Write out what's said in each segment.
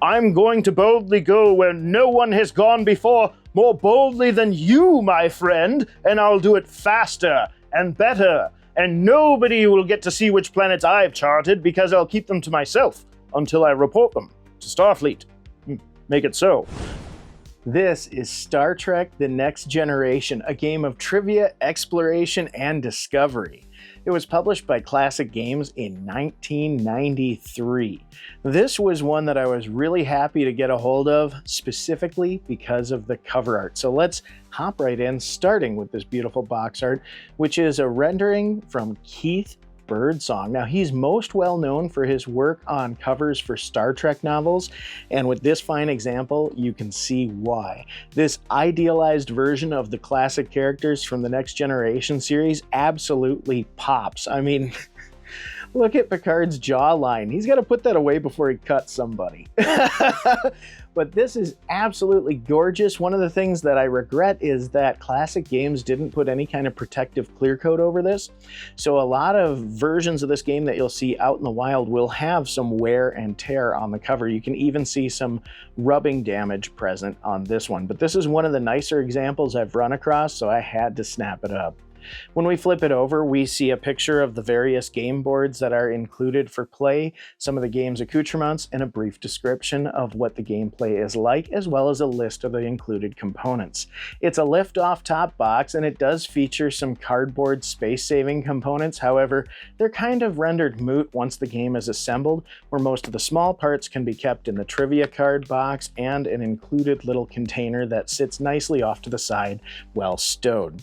I'm going to boldly go where no one has gone before, more boldly than you, my friend, and I'll do it faster and better, and nobody will get to see which planets I've charted because I'll keep them to myself until I report them to Starfleet. Make it so. This is Star Trek: The Next Generation, a game of trivia, exploration, and discovery. It was published by Classic Games in 1993. This was one that I was really happy to get a hold of, specifically because of the cover art. So let's hop right in, starting with this beautiful box art, which is a rendering from Keith Birdsong. Now, he's most well known for his work on covers for Star Trek novels, and with this fine example, you can see why. This idealized version of the classic characters from the Next Generation series absolutely pops. I mean, look at Picard's jawline. He's got to put that away before he cuts somebody. But this is absolutely gorgeous. One of the things that I regret is that Classic Games didn't put any kind of protective clear coat over this. So a lot of versions of this game that you'll see out in the wild will have some wear and tear on the cover. You can even see some rubbing damage present on this one. But this is one of the nicer examples I've run across, so I had to snap it up. When we flip it over, we see a picture of the various game boards that are included for play, some of the game's accoutrements, and a brief description of what the gameplay is like, as well as a list of the included components. It's a lift-off top box, and it does feature some cardboard space-saving components. However, they're kind of rendered moot once the game is assembled, where most of the small parts can be kept in the trivia card box and an included little container that sits nicely off to the side, well stowed.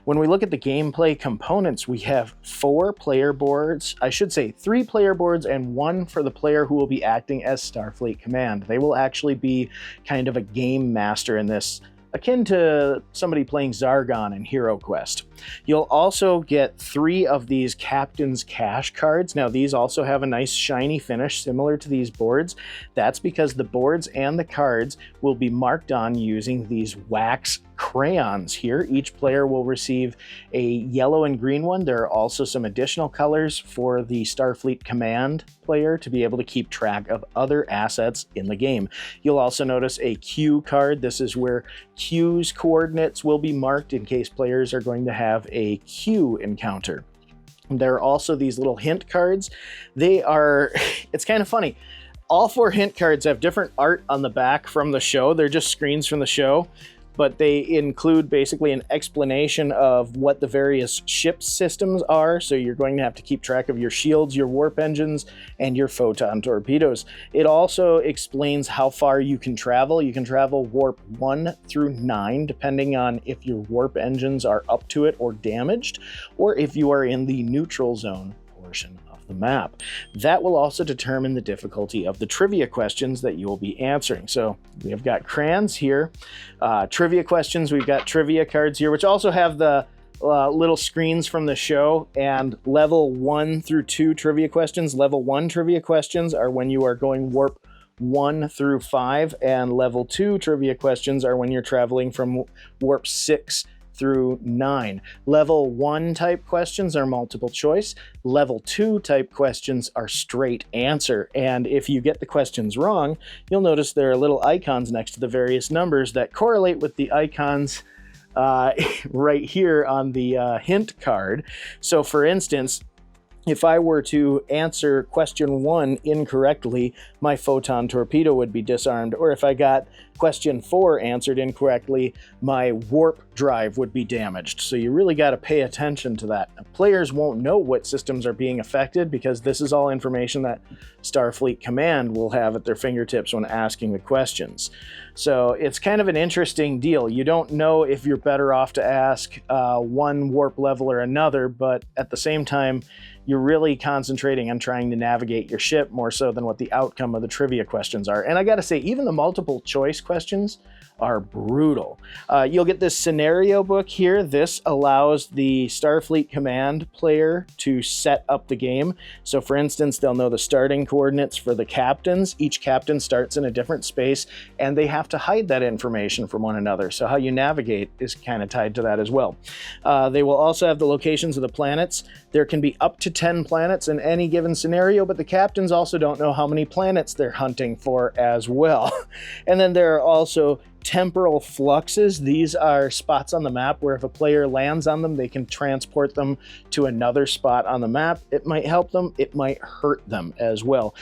When we look at the gameplay components, we have 4 player boards, I should say 3 player boards and 1 for the player who will be acting as Starfleet Command. They will actually be kind of a game master in this, akin to somebody playing Zargon in Hero Quest. You'll also get 3 of these Captain's Cash cards. Now, these also have a nice shiny finish similar to these boards. That's because the boards and the cards will be marked on using these wax crayons here. Each player will receive a yellow and green one. There are also some additional colors for the Starfleet Command player to be able to keep track of other assets in the game. You'll also notice a Q card. This is where Q's coordinates will be marked in case players are going to have a Q encounter. There are also these little hint cards. It's kind of funny. All 4 hint cards have different art on the back from the show. They're just screens from the show, but they include basically an explanation of what the various ship systems are. So you're going to have to keep track of your shields, your warp engines, and your photon torpedoes. It also explains how far you can travel. You can travel warp 1 through 9, depending on if your warp engines are up to it or damaged, or if you are in the neutral zone portion of the map. That will also determine the difficulty of the trivia questions that you will be answering. So we have got crayons here, trivia questions, we've got trivia cards here, which also have the little screens from the show, and level 1 through 2 trivia questions. Level 1 trivia questions are when you are going warp 1 through 5, and level 2 trivia questions are when you're traveling from warp 6 through 9. Level 1 type questions are multiple choice. Level 2 type questions are straight answer. And if you get the questions wrong, you'll notice there are little icons next to the various numbers that correlate with the icons right here on the hint card. So for instance, if I were to answer question 1 incorrectly, my photon torpedo would be disarmed. Or if I got question 4 answered incorrectly, my warp drive would be damaged. So you really got to pay attention to that. Players won't know what systems are being affected because this is all information that Starfleet Command will have at their fingertips when asking the questions. So it's kind of an interesting deal. You don't know if you're better off to ask one warp level or another, but at the same time, you're really concentrating on trying to navigate your ship more so than what the outcome of the trivia questions are. And I gotta say, even the multiple choice questions are brutal. You'll get this scenario book here. This allows the Starfleet Command player to set up the game. So for instance, they'll know the starting coordinates for the captains. Each captain starts in a different space, and they have to hide that information from one another. So how you navigate is kind of tied to that as well. They will also have the locations of the planets. There can be up to 10 planets in any given scenario, but the captains also don't know how many planets they're hunting for as well. And then there are also temporal fluxes. These are spots on the map where if a player lands on them, they can transport them to another spot on the map. It might help them, it might hurt them as well.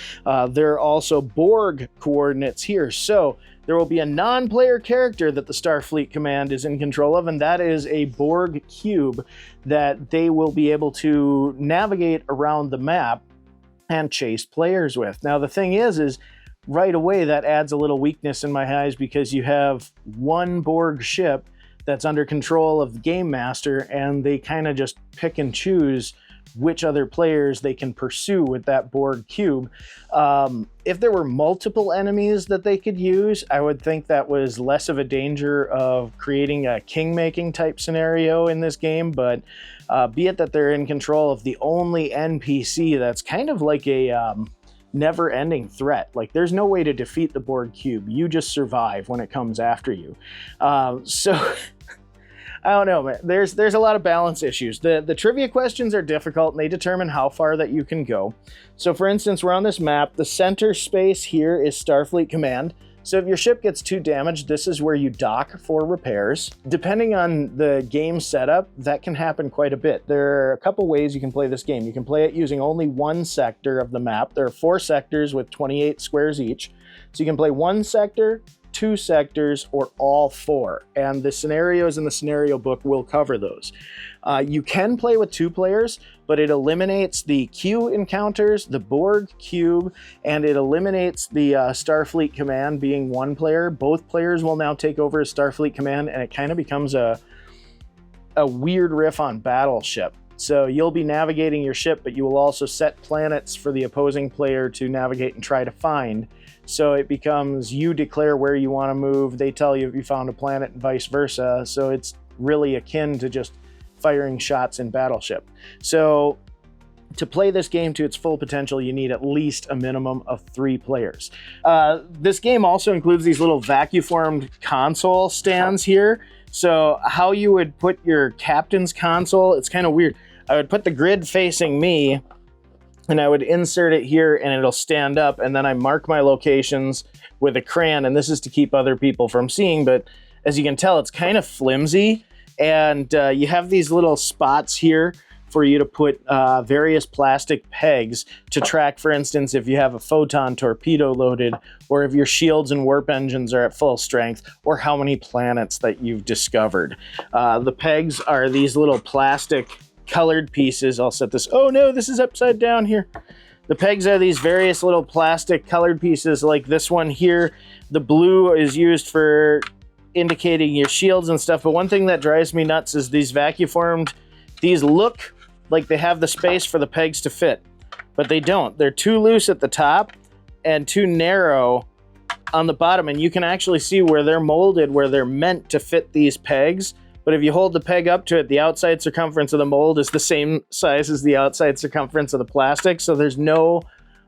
There are also Borg coordinates here. So there will be a non-player character that the Starfleet Command is in control of, and that is a Borg cube that they will be able to navigate around the map and chase players with. Now, the thing is right away that adds a little weakness in my eyes, because you have one Borg ship that's under control of the Game Master, and they kind of just pick and choose which other players they can pursue with that Borg cube. If there were multiple enemies that they could use, I would think that was less of a danger of creating a king-making type scenario in this game, but be it that they're in control of the only NPC that's kind of like a never-ending threat. Like, there's no way to defeat the Borg cube. You just survive when it comes after you. So I don't know, man. There's a lot of balance issues. The trivia questions are difficult, and they determine how far that you can go. So for instance, we're on this map. The center space here is Starfleet Command. So if your ship gets too damaged, this is where you dock for repairs. Depending on the game setup, that can happen quite a bit. There are a couple ways you can play this game. You can play it using only one sector of the map. There are 4 sectors with 28 squares each. So you can play one sector, 2 sectors, or all 4, and the scenarios in the scenario book will cover those. You can play with 2 players, but it eliminates the Q encounters, the Borg cube, and it eliminates the Starfleet Command being 1 player. Both players will now take over as Starfleet Command, and it kind of becomes a weird riff on Battleship. So you'll be navigating your ship, but you will also set planets for the opposing player to navigate and try to find. So it becomes you declare where you want to move, they tell you if you found a planet, and vice versa. So it's really akin to just firing shots in Battleship. So to play this game to its full potential, you need at least a minimum of 3 players. This game also includes these little vacuum-formed console stands here. So how you would put your captain's console, it's kind of weird. I would put the grid facing me, and I would insert it here, and it'll stand up, and then I mark my locations with a crayon, and this is to keep other people from seeing, but as you can tell, it's kind of flimsy, and you have these little spots here for you to put various plastic pegs to track, for instance, if you have a photon torpedo loaded, or if your shields and warp engines are at full strength, or how many planets that you've discovered. The pegs are these little plastic colored pieces. I'll set this. Oh no, this is upside down here. The pegs are these various little plastic colored pieces, like this one here. The blue is used for indicating your shields and stuff, but one thing that drives me nuts is these vacuum-formed, these look like they have the space for the pegs to fit, but they don't. They're too loose at the top and too narrow on the bottom, and you can actually see where they're molded, where they're meant to fit these pegs. But if you hold the peg up to it, the outside circumference of the mold is the same size as the outside circumference of the plastic, so there's no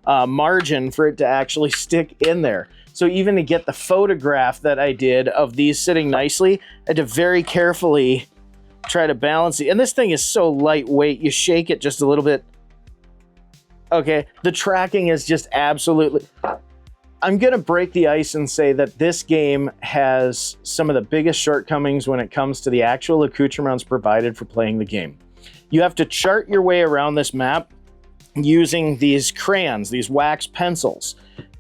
margin for it to actually stick in there. So even to get the photograph that I did of these sitting nicely, I had to very carefully try to balance it. And this thing is so lightweight, you shake it just a little bit. Okay, the tracking is just absolutely... I'm going to break the ice and say that this game has some of the biggest shortcomings when it comes to the actual accoutrements provided for playing the game. You have to chart your way around this map using these crayons, these wax pencils.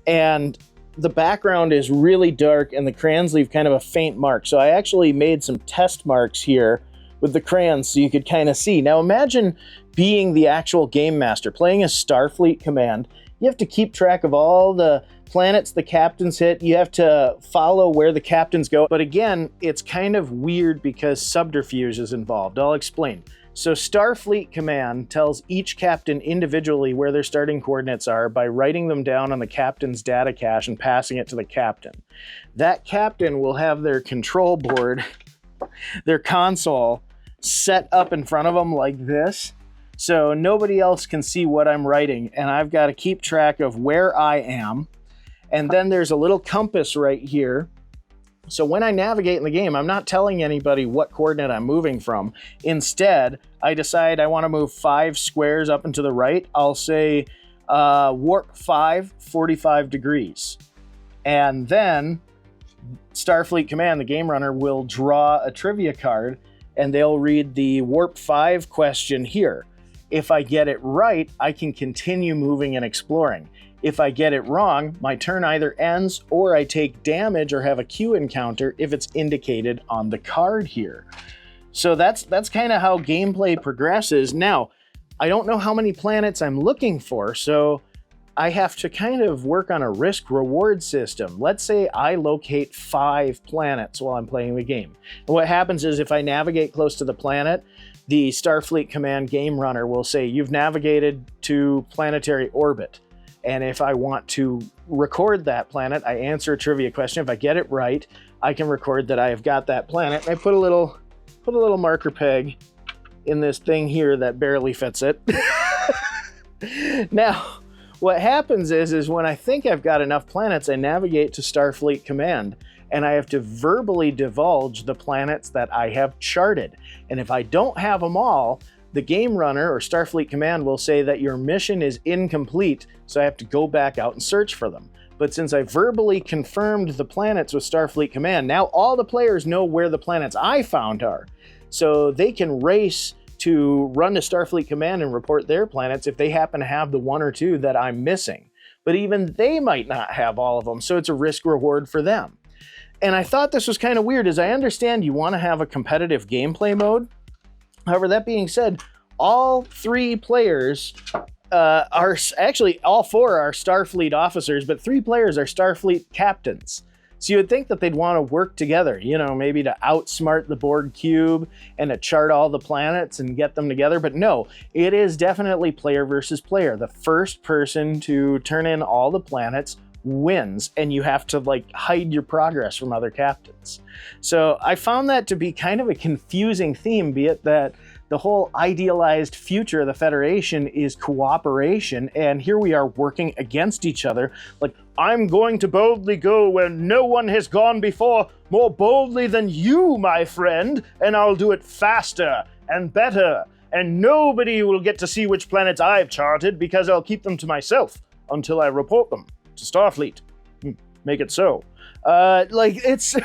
And the background is really dark and the crayons leave kind of a faint mark. So I actually made some test marks here with the crayons so you could kind of see. Now imagine being the actual game master, playing a Starfleet Command. You have to keep track of all the planets the captains hit. You have to follow where the captains go. But again, it's kind of weird because subterfuge is involved. I'll explain. So Starfleet Command tells each captain individually where their starting coordinates are by writing them down on the captain's data cache and passing it to the captain. That captain will have their control board, their console, set up in front of them like this. So nobody else can see what I'm writing, and I've got to keep track of where I am. And then there's a little compass right here So when I navigate in the game, I'm not telling anybody what coordinate I'm moving from. Instead, I decide I want to move 5 squares up and to the right. I'll say warp 5, 45 degrees. And then Starfleet Command, the game runner, will draw a trivia card and they'll read the warp 5 question here. If I get it right, I can continue moving and exploring. If I get it wrong, my turn either ends or I take damage or have a Q encounter if it's indicated on the card here. So that's kind of how gameplay progresses. Now, I don't know how many planets I'm looking for, so I have to kind of work on a risk-reward system. Let's say I locate 5 planets while I'm playing the game. And what happens is if I navigate close to the planet, the Starfleet Command game runner will say, you've navigated to planetary orbit. And if I want to record that planet, I answer a trivia question. If I get it right, I can record that I have got that planet. And I put a little marker peg in this thing here that barely fits it. Now, what happens is when I think I've got enough planets, I navigate to Starfleet Command, and I have to verbally divulge the planets that I have charted. And if I don't have them all, the game runner or Starfleet Command will say that your mission is incomplete, so I have to go back out and search for them. But since I verbally confirmed the planets with Starfleet Command, now all the players know where the planets I found are. So they can race to run to Starfleet Command and report their planets if they happen to have the 1 or 2 that I'm missing. But even they might not have all of them, so it's a risk reward for them. And I thought this was kind of weird, as I understand you want to have a competitive gameplay mode. However, that being said, all 3 players are actually, all 4 are Starfleet officers, but 3 players are Starfleet captains. So you would think that they'd want to work together, you know, maybe to outsmart the Borg cube and to chart all the planets and get them together. But no, it is definitely player versus player. The first person to turn in all the planets wins, and you have to like hide your progress from other captains. So I found that to be kind of a confusing theme, be it that the whole idealized future of the Federation is cooperation, and here we are working against each other. Like, I'm going to boldly go where no one has gone before, more boldly than you, my friend, and I'll do it faster and better, and nobody will get to see which planets I've charted because I'll keep them to myself until I report them to Starfleet. Make it so. It's...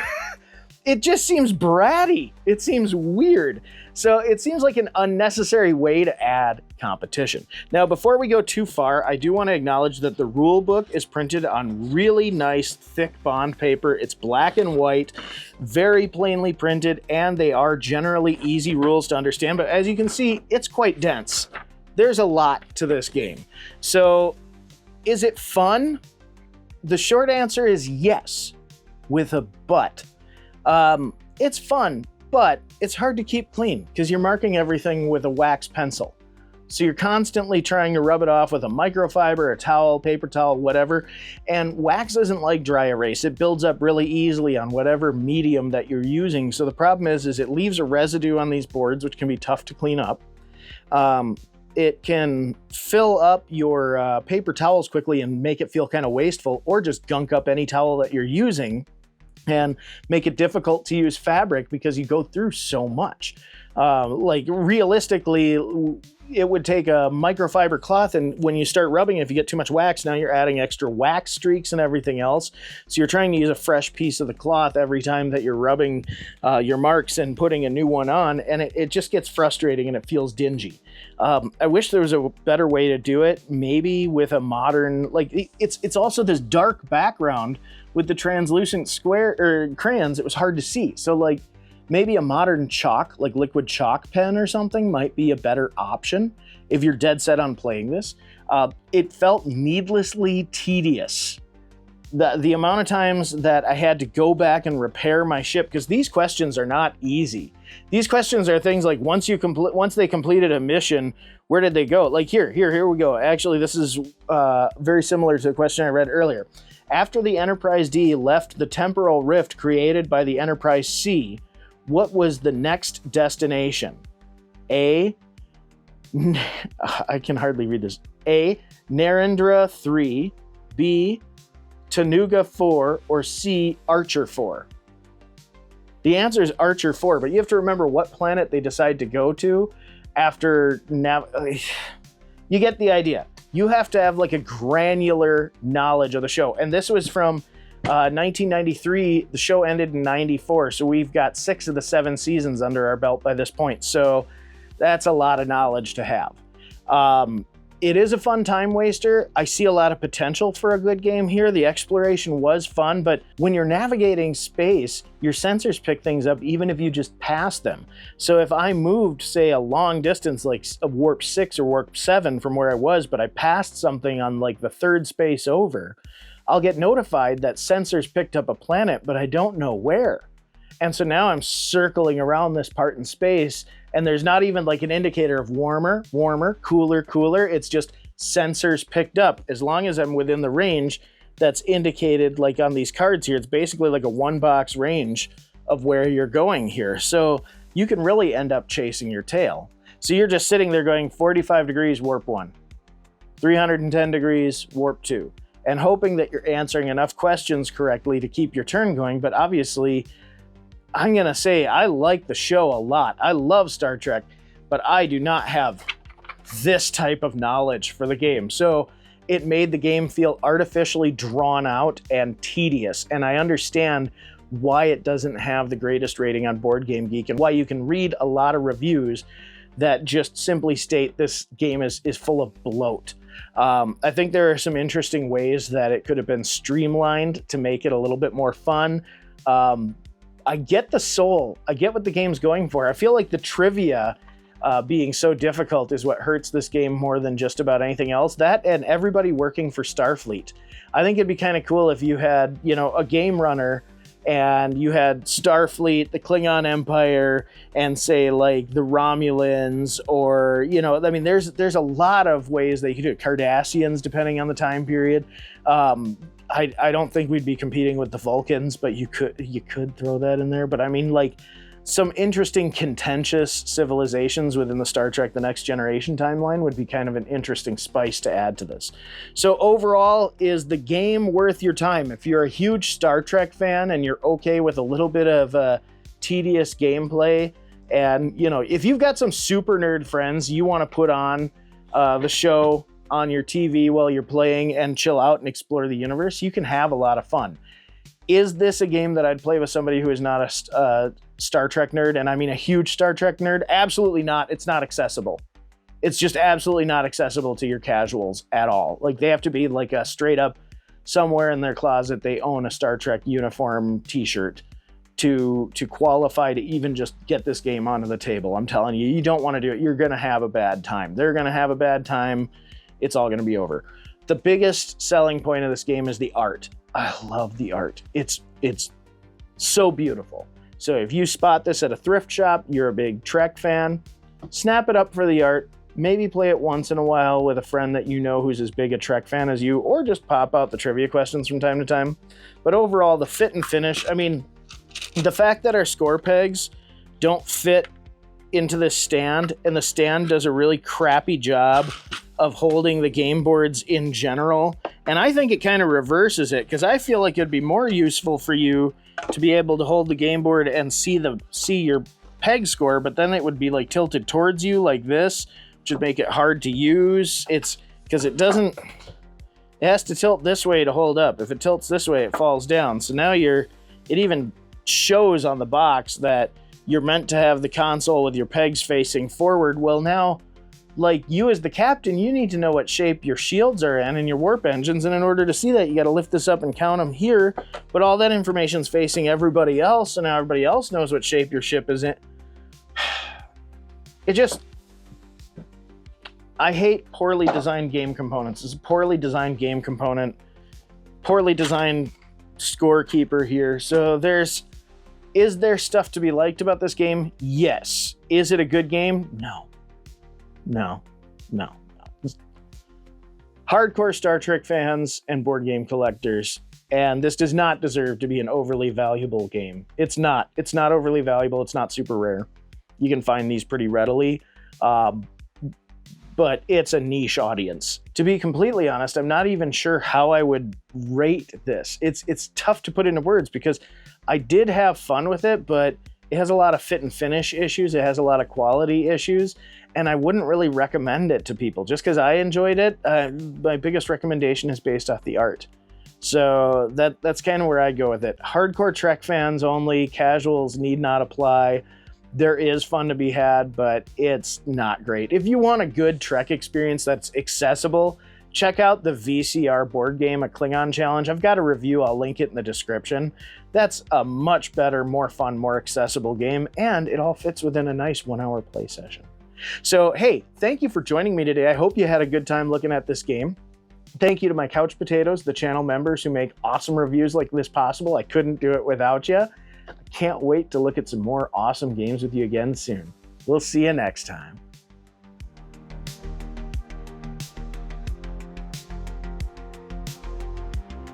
It just seems bratty. It seems weird. So it seems like an unnecessary way to add competition. Now, before we go too far, I do want to acknowledge that the rule book is printed on really nice, thick bond paper. It's black and white, very plainly printed, and they are generally easy rules to understand. But as you can see, it's quite dense. There's a lot to this game. So is it fun? The short answer is yes, with a but. It's fun, but it's hard to keep clean because you're marking everything with a wax pencil. So you're constantly trying to rub it off with a microfiber, a towel, paper towel, whatever. And wax isn't like dry erase. It builds up really easily on whatever medium that you're using. So the problem is it leaves a residue on these boards, which can be tough to clean up. It can fill up your paper towels quickly and make it feel kind of wasteful, or just gunk up any towel that you're using and make it difficult to use fabric because you go through so much. Like realistically, it would take a microfiber cloth, and when you start rubbing it, if you get too much wax, now you're adding extra wax streaks and everything else. So you're trying to use a fresh piece of the cloth every time that you're rubbing your marks and putting a new one on, and it just gets frustrating and it feels dingy. I wish there was a better way to do it, maybe with a modern, like it's also this dark background with the translucent square or crayons. It was hard to see. So like maybe a modern chalk, like liquid chalk pen or something, might be a better option if you're dead set on playing this. It felt needlessly tedious. The amount of times that I had to go back and repair my ship, because these questions are not easy. These questions are things like once they completed a mission, where did they go? Like here we go. Actually, this is very similar to the question I read earlier. After the Enterprise D left the temporal rift created by the Enterprise C, what was the next destination? A, I can hardly read this. A, Narendra 3, B, Tanuga 4, or C, Archer 4? The answer is Archer 4, but you have to remember what planet they decide to go to after you get the idea. You have to have like a granular knowledge of the show. And this was from 1993. The show ended in 94. So we've got 6 of the 7 seasons under our belt by this point. So that's a lot of knowledge to have. It is a fun time waster. I see a lot of potential for a good game here. The exploration was fun, but when you're navigating space, your sensors pick things up even if you just pass them. So if I moved, say, a long distance, like a warp 6 or warp 7 from where I was, but I passed something on like the 3rd space over, I'll get notified that sensors picked up a planet, but I don't know where. And so now I'm circling around this part in space, and there's not even like an indicator of warmer, cooler, cooler. It's just sensors picked up. As long as I'm within the range that's indicated like on these cards here, it's basically like a 1-box range of where you're going here. So you can really end up chasing your tail. So you're just sitting there going 45 degrees, warp 1, 310 degrees, warp 2, and hoping that you're answering enough questions correctly to keep your turn going. But obviously, I'm going to say I like the show a lot. I love Star Trek, but I do not have this type of knowledge for the game. So it made the game feel artificially drawn out and tedious. And I understand why it doesn't have the greatest rating on Board Game Geek and why you can read a lot of reviews that just simply state this game is full of bloat. I think there are some interesting ways that it could have been streamlined to make it a little bit more fun. I get the soul. I get what the game's going for. I feel like the trivia being so difficult is what hurts this game more than just about anything else. That and everybody working for Starfleet. I think it'd be kind of cool if you had, a game runner and you had Starfleet, the Klingon Empire, and say like the Romulans, or there's a lot of ways that you could do it. Cardassians, depending on the time period. I don't think we'd be competing with the Vulcans, but you could throw that in there. But I mean, like, some interesting contentious civilizations within the Star Trek The Next Generation timeline would be kind of an interesting spice to add to this. So overall, is the game worth your time? If you're a huge Star Trek fan and you're okay with a little bit of tedious gameplay, and if you've got some super nerd friends you want to put on the show on your TV while you're playing and chill out and explore the universe, you can have a lot of fun. Is this a game that I'd play with somebody who is not a Star Trek nerd? And I mean a huge Star Trek nerd? Absolutely not. It's not accessible. It's just absolutely not accessible to your casuals at all. Like, they have to be like a straight up somewhere in their closet they own a Star Trek uniform t-shirt to qualify to even just get this game onto the table. I'm telling you, you don't want to do it. You're going to have a bad time. They're going to have a bad time. It's all going to be over. The biggest selling point of this game is the art. I love the art. It's so beautiful. So if you spot this at a thrift shop, you're a big Trek fan, snap it up for the art. Maybe play it once in a while with a friend that you know who's as big a Trek fan as you, or just pop out the trivia questions from time to time. But overall, the fit and finish, I mean, the fact that our score pegs don't fit into this stand, and the stand does a really crappy job of holding the game boards in general. And I think it kind of reverses it, because I feel like it'd be more useful for you to be able to hold the game board and see your peg score, but then it would be like tilted towards you like this, which would make it hard to use. It's because it has to tilt this way to hold up. If it tilts this way, it falls down. So now it even shows on the box that you're meant to have the console with your pegs facing forward. Well, now, like, you as the captain, you need to know what shape your shields are in and your warp engines, and in order to see that, you got to lift this up and count them here, but all that information's facing everybody else, and now everybody else knows what shape your ship is in. I hate poorly designed game components. It's a poorly designed game component, poorly designed scorekeeper here. So is there stuff to be liked about this game? Yes. Is it a good game? No. Hardcore Star Trek fans and board game collectors, and this does not deserve to be an overly valuable game. It's not overly valuable. It's not super rare. You can find these pretty readily. but it's a niche audience. To be completely honest, I'm not even sure how I would rate this. It's tough to put into words because I did have fun with it, but it has a lot of fit and finish issues. It has a lot of quality issues, and I wouldn't really recommend it to people. Just because I enjoyed it, my biggest recommendation is based off the art. So that's kind of where I go with it. Hardcore Trek fans only, casuals need not apply. There is fun to be had, but it's not great. If you want a good Trek experience that's accessible, check out the VCR board game, A Klingon Challenge. I've got a review, I'll link it in the description. That's a much better, more fun, more accessible game, and it all fits within a nice 1-hour play session. So, hey, thank you for joining me today. I hope you had a good time looking at this game. Thank you to my couch potatoes, the channel members who make awesome reviews like this possible. I couldn't do it without you. I can't wait to look at some more awesome games with you again soon. We'll see you next time.